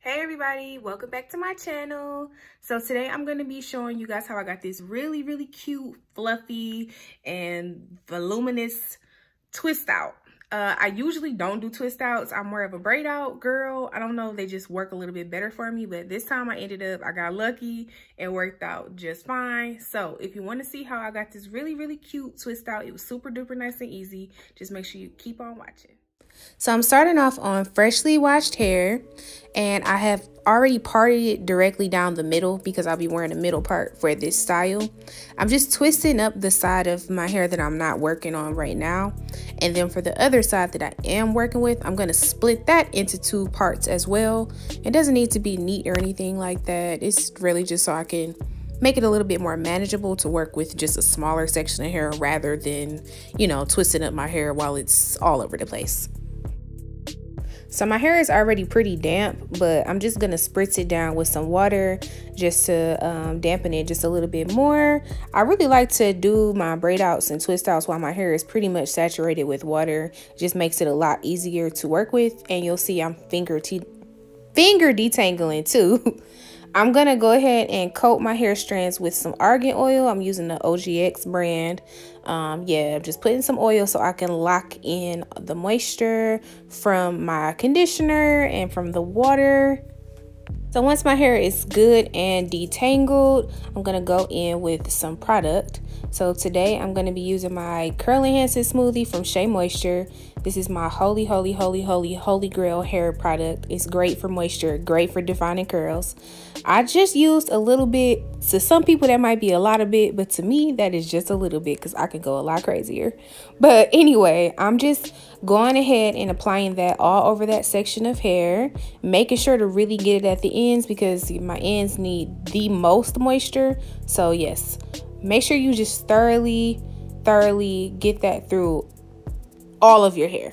Hey everybody, welcome back to my channel. So today I'm going to be showing you guys how I got this really cute, fluffy, and voluminous twist out. I usually don't do twist outs. I'm more of a braid out girl. I don't know, they just work a little bit better for me, but this time I got lucky and worked out just fine. So if you want to see how I got this really cute twist out, it was super duper nice and easy. Just make sure you keep on watching. So I'm starting off on freshly washed hair, and I have already parted it directly down the middle because I'll be wearing the middle part for this style. I'm just twisting up the side of my hair that I'm not working on right now. And then for the other side that I am working with, I'm going to split that into two parts as well. It doesn't need to be neat or anything like that. It's really just so I can make it a little bit more manageable to work with just a smaller section of hair rather than, you know, twisting up my hair while it's all over the place. So my hair is already pretty damp, but I'm just going to spritz it down with some water just to dampen it just a little bit more. I really like to do my braid outs and twist outs while my hair is pretty much saturated with water. It just makes it a lot easier to work with, and you'll see I'm finger detangling too. I'm going to go ahead and coat my hair strands with some argan oil. I'm using the OGX brand. Yeah, I'm just putting some oil so I can lock in the moisture from my conditioner and from the water. So once my hair is good and detangled, I'm going to go in with some product. So today I'm going to be using my Curl Enhancing Smoothie from Shea Moisture. This is my holy grail hair product. It's great for moisture, great for defining curls. I just used a little bit. To some people that might be a lot of bit, but to me that is just a little bit because I can go a lot crazier. But anyway, I'm just going ahead and applying that all over that section of hair, making sure to really get it at the ends because my ends need the most moisture. So yes, make sure you just thoroughly get that through all of your hair.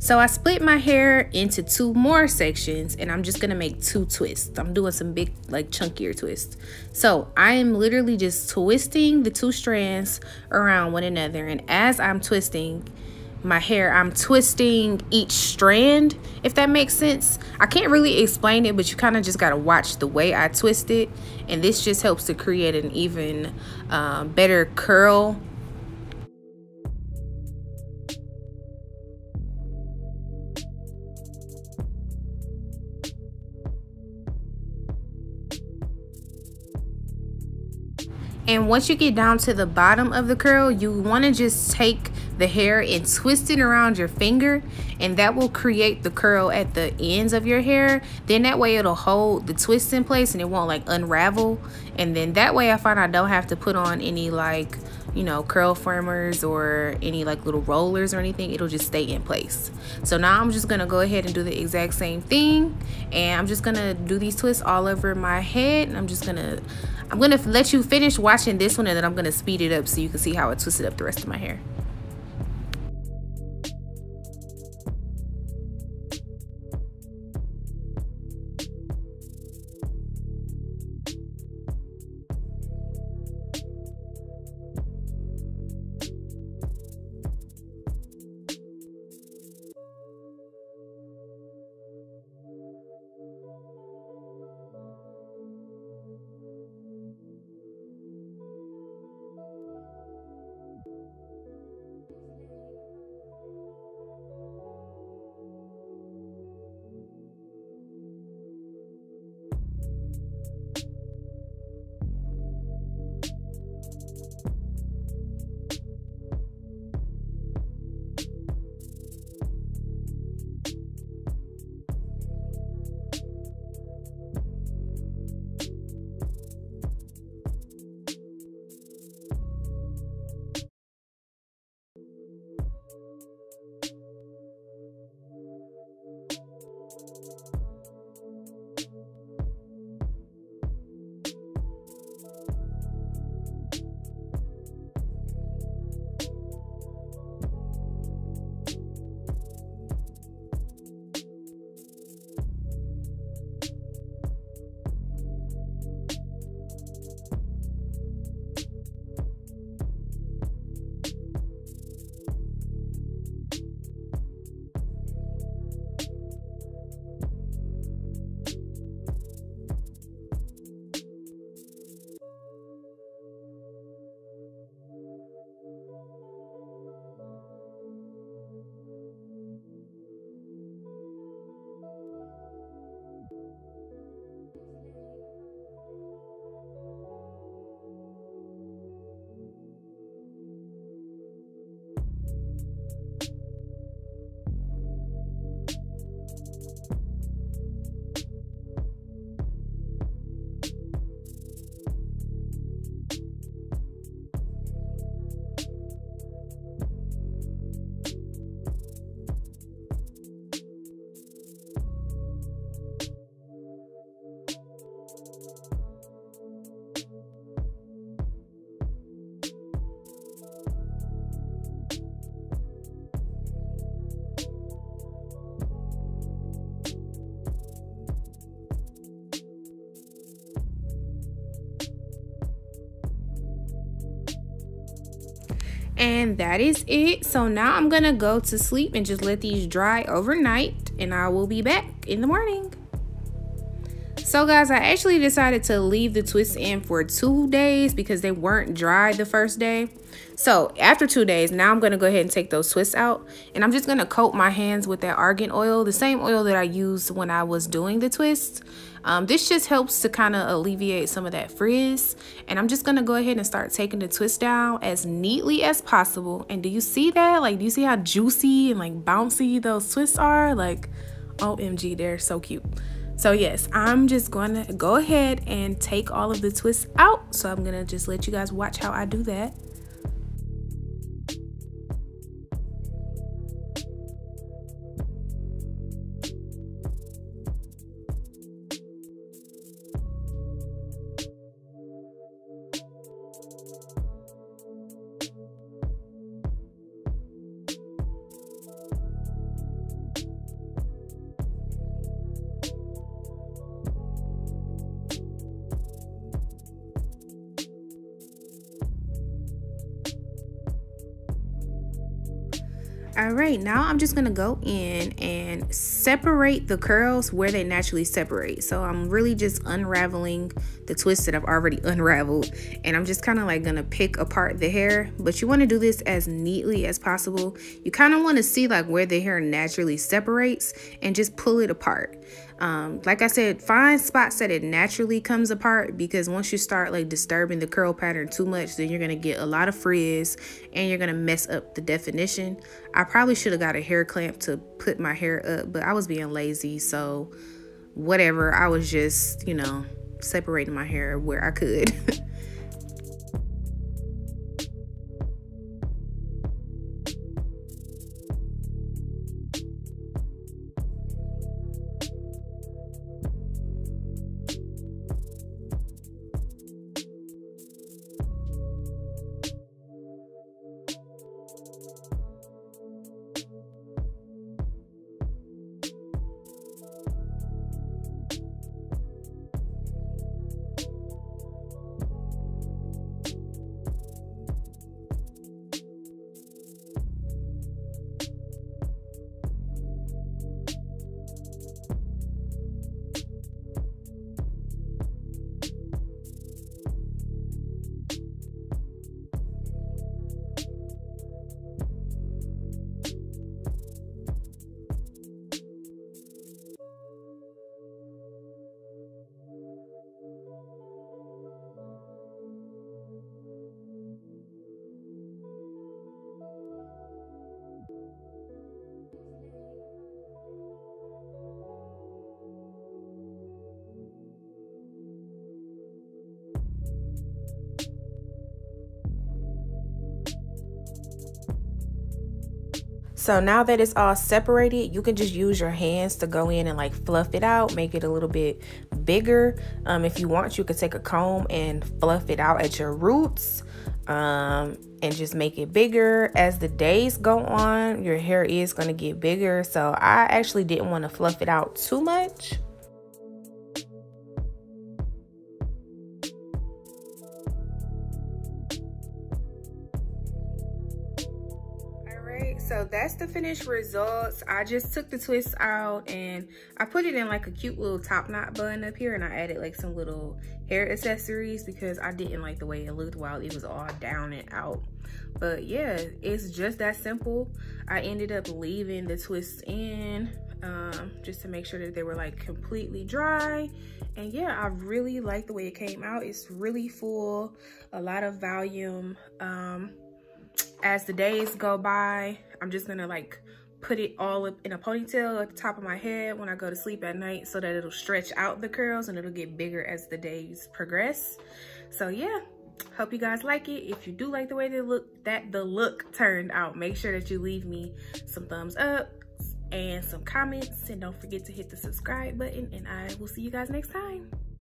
So I split my hair into two more sections, and I'm just gonna make two twists. I'm doing some big, like, chunkier twists. So I am literally just twisting the two strands around one another, and as I'm twisting my hair, I'm twisting each strand, if that makes sense. I can't really explain it, but you kind of just gotta watch the way I twist it, and this just helps to create an even better curl. And once you get down to the bottom of the curl, you want to just take the hair and twist it around your finger, and that will create the curl at the ends of your hair. Then that way it'll hold the twist in place and it won't like unravel. And then that way I find I don't have to put on any, like, you know, curl formers or any like little rollers or anything. It'll just stay in place. So now I'm just gonna go ahead and do the exact same thing, and I'm just gonna do these twists all over my head. And I'm gonna let you finish watching this one, and then I'm gonna speed it up so you can see how I twisted up the rest of my hair. And that is it. So now I'm gonna go to sleep and just let these dry overnight, and I will be back in the morning. So guys, I actually decided to leave the twists in for 2 days because they weren't dry the first day. So after 2 days, now I'm going to go ahead and take those twists out, and I'm just going to coat my hands with that argan oil, the same oil that I used when I was doing the twists. This just helps to kind of alleviate some of that frizz, and I'm just going to go ahead and start taking the twist down as neatly as possible. And do you see that? Like, do you see how juicy and like bouncy those twists are? Like, OMG, they're so cute. So yes, I'm just going to go ahead and take all of the twists out. So I'm going to just let you guys watch how I do that. All right, now I'm just gonna go in and separate the curls where they naturally separate. So I'm really just unraveling the twists that I've already unraveled, and I'm just kind of like gonna pick apart the hair. But you want to do this as neatly as possible. You kind of want to see like where the hair naturally separates and just pull it apart. Like I said, find spots that it naturally comes apart, because once you start like disturbing the curl pattern too much, then you're gonna get a lot of frizz and you're gonna mess up the definition. I probably should have got a hair clamp to put my hair up, but I was being lazy, so whatever. I was just, you know, separating my hair where I could. So now that it's all separated, you can just use your hands to go in and like fluff it out, make it a little bit bigger. If you want, you could take a comb and fluff it out at your roots, and just make it bigger. As the days go on, your hair is going to get bigger. So I actually didn't want to fluff it out too much. So that's the finished results. I just took the twists out and I put it in like a cute little top knot bun up here, and I added like some little hair accessories because I didn't like the way it looked while it was all down and out. But yeah, it's just that simple. I ended up leaving the twists in just to make sure that they were like completely dry. And yeah, I really like the way it came out. It's really full, a lot of volume. As the days go by, I'm just gonna like put it all up in a ponytail at the top of my head when I go to sleep at night, so that it'll stretch out the curls and it'll get bigger as the days progress. So yeah, hope you guys like it. If you do like the way the look turned out, make sure that you leave me some thumbs up and some comments, and don't forget to hit the subscribe button, and I will see you guys next time.